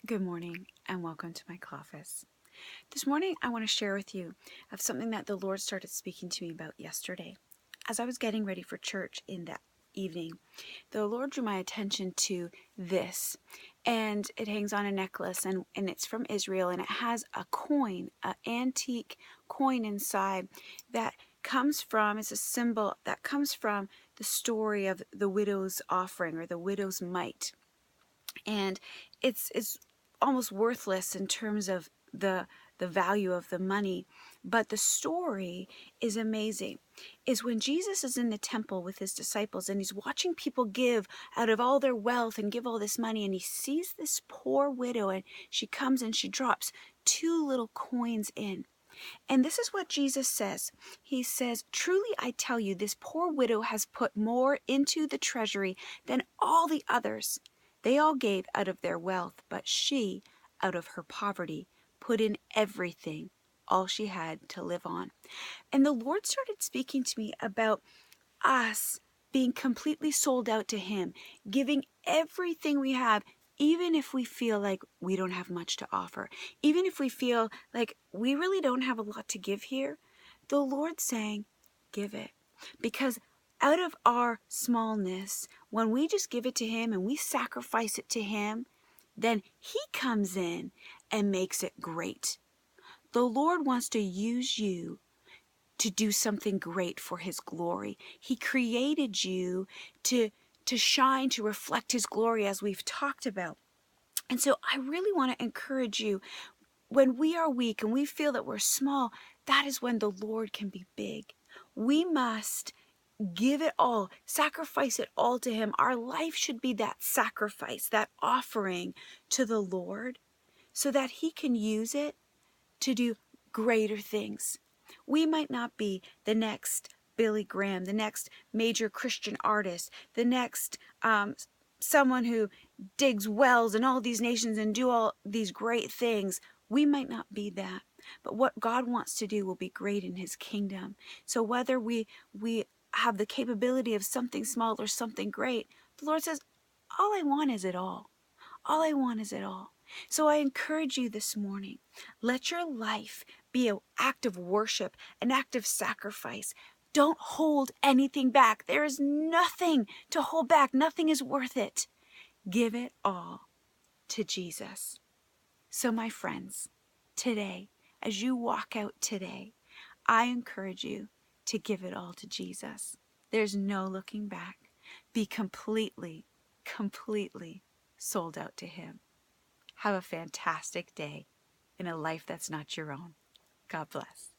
Good morning and welcome to my Cloffice. This morning I want to share with you of something that the Lord started speaking to me about yesterday. As I was getting ready for church in that evening, the Lord drew my attention to this, and it hangs on a necklace, and it's from Israel, and it has a coin, an antique coin inside that comes from, it's a symbol that comes from the story of the widow's offering or the widow's mite. And it's almost worthless in terms of the value of the money, but the story is amazing. Is when Jesus is in the temple with his disciples and he's watching people give out of all their wealth and give all this money, and he sees this poor widow, and she comes and she drops two little coins in. And this is what Jesus says. He says, "Truly I tell you, this poor widow has put more into the treasury than all the others. They all gave out of their wealth, but she, out of her poverty, put in everything, all she had to live on." And the Lord started speaking to me about us being completely sold out to him, giving everything we have, even if we feel like we don't have much to offer, even if we feel like we really don't have a lot to give here. The Lord's saying, give it. Because out of our smallness, when we just give it to him and we sacrifice it to him, then he comes in and makes it great. The Lord wants to use you to do something great for his glory. He created you to shine, to reflect his glory, as we've talked about. And so I really want to encourage you, when we are weak and we feel that we're small, that is when the Lord can be big. We must give it all, sacrifice it all to him. Our life should be that sacrifice, that offering to the Lord, so that he can use it to do greater things. We might not be the next Billy Graham, the next major Christian artist, the next someone who digs wells in all these nations and do all these great things. We might not be that. But what God wants to do will be great in his kingdom. So whether we have the capability of something small or something great, the Lord says, all I want is it all. All I want is it all. So I encourage you this morning, let your life be an act of worship, an act of sacrifice. Don't hold anything back. There is nothing to hold back. Nothing is worth it. Give it all to Jesus. So my friends, today, as you walk out today, I encourage you to give it all to Jesus. There's no looking back. Be completely sold out to him. Have a fantastic day in a life that's not your own. God bless.